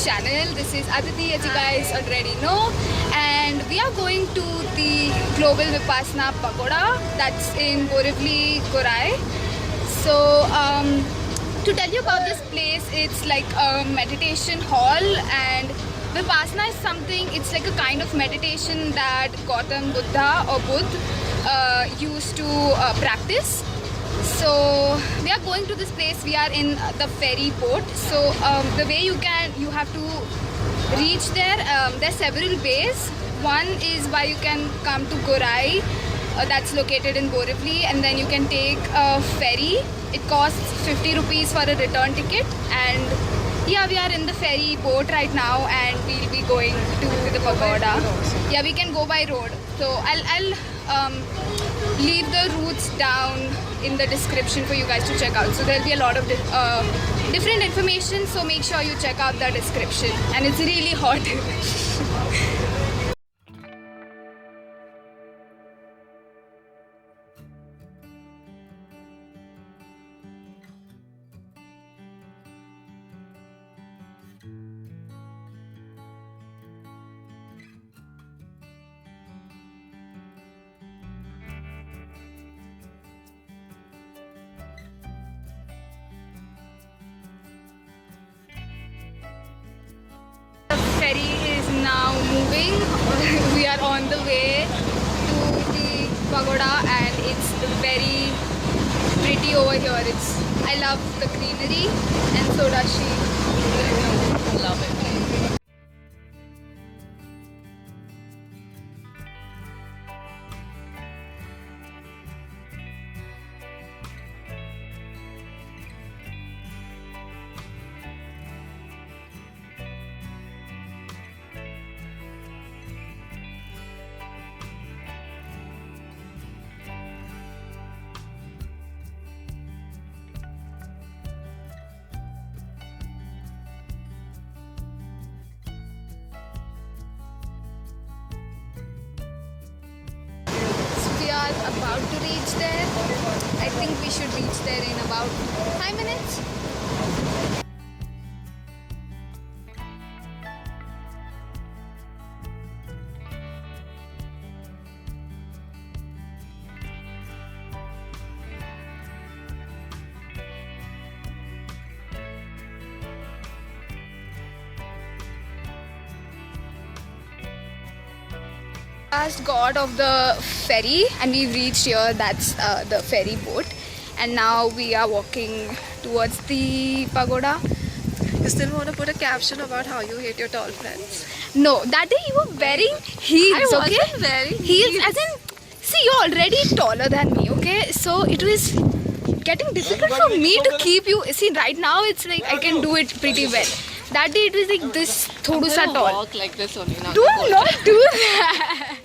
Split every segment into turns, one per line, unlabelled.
channel. This is Aditi, as you guys already know, and we are going to the Global Vipassana Pagoda that's in Borivali, Gorai. So to tell you about this place, it's like a meditation hall, and Vipassana is something, it's like a kind of meditation that Gautam Buddha or used to practice. So we are going to this place. We are in the ferry boat. So the way you have to reach there. There's several ways. One is by you can come to Gorai, that's located in Borivali, and then you can take a ferry. It costs 50 rupees for a return ticket, and yeah, we are in the ferry boat right now, and we'll be going to the pagoda. Yeah, we can go by road. So I'll leave the routes down in the description for you guys to check out. So there'll be a lot of different information, so make sure you check out the description. And it's really hot. The ferry is now moving. We are on the way to the pagoda, and it's very pretty over here. I love the greenery, and so does she. Love it. We are about to reach there. I think we should reach there in about 5 minutes. Last god of the ferry, and we've reached here. That's the ferry boat, and now we are walking towards the pagoda.
You still want to put a caption about how you hate your tall friends?
No, that day you were wearing heels.
I
Okay,
wasn't wearing
heels. As in, see, you're already taller than me. Okay, so it was getting difficult for me to keep you. See, right now it's like I can do it pretty well. That day it was like this, thoda sa tall.
Walk like this only now.
Do not do that.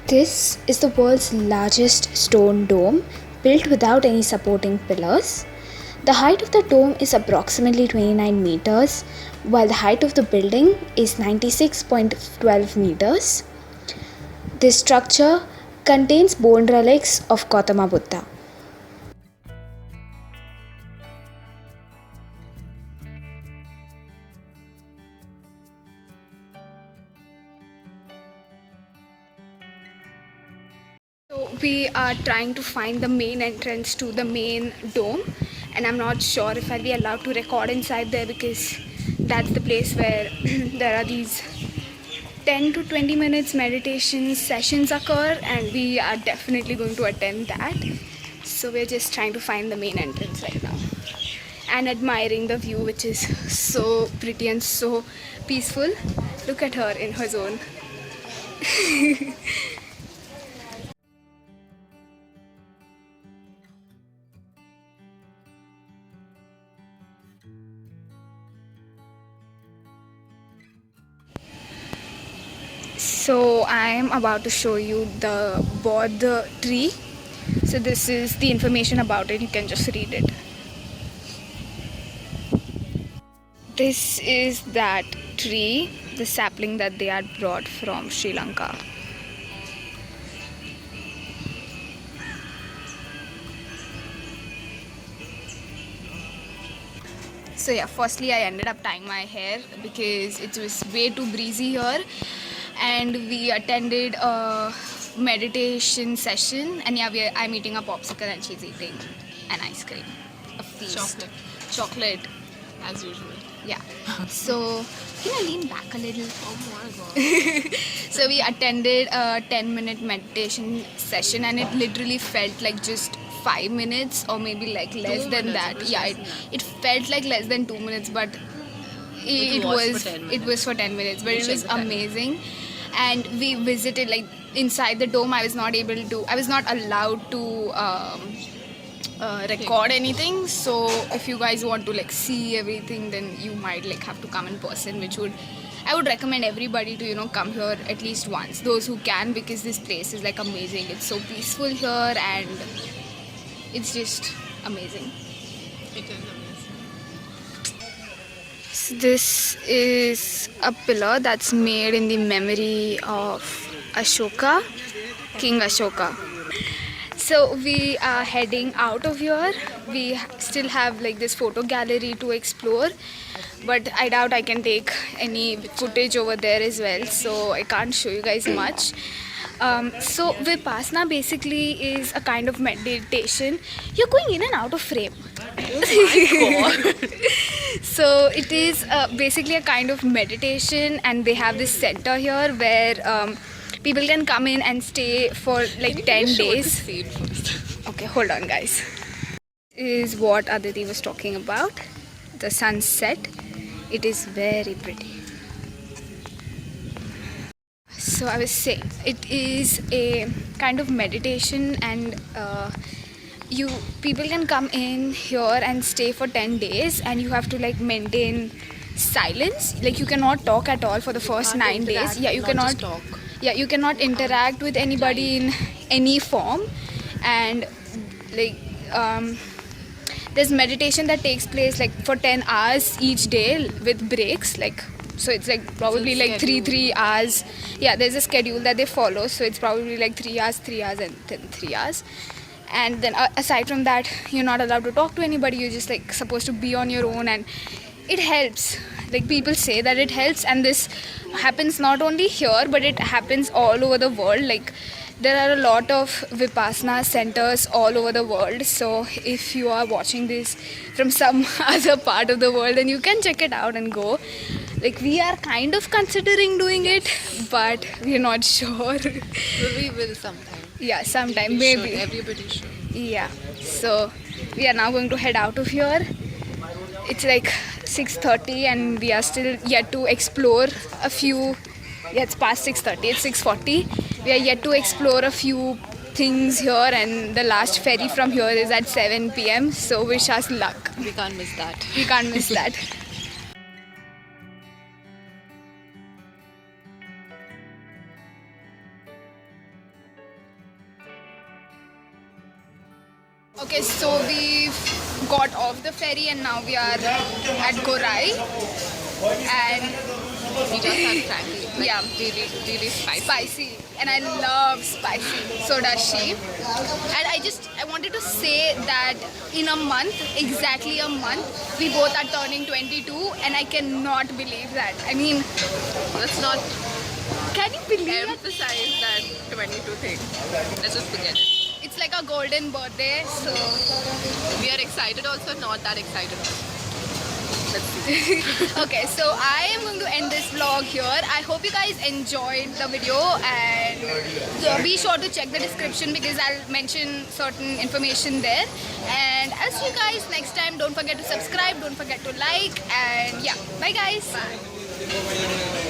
This is the world's largest stone dome, built without any supporting pillars. The height of the dome is approximately 29 meters, while the height of the building is 96.12 meters. This structure contains bone relics of Gautama Buddha. So we are trying to find the main entrance to the main dome, and I'm not sure if I'll be allowed to record inside there because that's the place where there are these 10 to 20 minutes meditation sessions occur, and we are definitely going to attend that. So we're just trying to find the main entrance right now and admiring the view, which is so pretty and so peaceful. Look at her in her zone. So I am about to show you the Bodh tree. So this is the information about it. You can just read it. This is that tree, the sapling that they had brought from Sri Lanka. So yeah, firstly I ended up tying my hair because it was way too breezy here, and we attended a meditation session, and yeah, I'm eating a popsicle and she's eating an ice cream. A feast. Chocolate.
As usual.
Yeah. So can I lean back a little?
Oh my god.
So we attended a 10-minute meditation session, and it literally felt like just 5 minutes or maybe like less
2
than
minutes,
that.
it was
Yeah,
less than that.
it felt like less than 2 minutes, but
It was for 10
it was for 10 minutes, but
We
it was
checked the time.
amazing. And we visited like inside the dome. I was not allowed to record anything. So if you guys want to like see everything, then you might like have to come in person, which I would recommend everybody to come here at least once, those who can, because this place is like amazing. It's so peaceful here and it's just amazing.
It is amazing.
So this is a pillar that's made in the memory of Ashoka, King Ashoka. So we are heading out of here. We still have like this photo gallery to explore, but I doubt I can take any footage over there as well, so I can't show you guys much. So Vipassana basically is a kind of meditation. You're going in and out of frame. So it is basically a kind of meditation, and they have this center here where people can come in and stay for like 10 days. Okay, hold on guys. Is what Aditi was talking about. The sunset. It is very pretty. So I was saying, it is a kind of meditation, and people can come in here and stay for 10 days, and you have to like maintain silence. Like you cannot talk at all for the first 9 days. Yeah, you cannot
talk.
Yeah, you cannot interact with anybody in any form, and like there's meditation that takes place like for 10 hours each day with breaks, like so it's like probably like three hours. Yeah, there's a schedule that they follow, so it's probably like 3 hours and then 3 hours. And then aside from that, you're not allowed to talk to anybody. You're just like supposed to be on your own, and it helps. Like people say that it helps, and this happens not only here but it happens all over the world. Like there are a lot of Vipassana centers all over the world, so if you are watching this from some other part of the world, then you can check it out and go. Like we are kind of considering doing it, but we're not sure.
We will sometime.
Yeah, sometime
We
maybe.
should. Everybody should.
Yeah, so we are now going to head out of here. It's like 6:30 and we are still yet to explore a few. Yeah, it's past 6:30, it's 6:40. We are yet to explore a few things here, and the last ferry from here is at 7 p.m. So wish us luck.
We can't miss that.
We can't miss that. Okay, so we've got off the ferry and now we are at Gorai, and
We just have cracky. Like,
yeah,
really
spicy, and I love spicy. So does she. And I wanted to say that in a month, exactly a month, we both are turning 22, and I cannot believe that. I mean,
That's not
Can you believe it?
Emphasize that 22 thing. Let's just forget it.
It's like a golden birthday, so
We are excited also, not that excited also. Let's see.
okay, so I am going to end this vlog here. I hope you guys enjoyed the video, and be sure to check the description because I'll mention certain information there. And I'll see you guys next time. Don't forget to subscribe, don't forget to like, and yeah, bye guys.
Bye.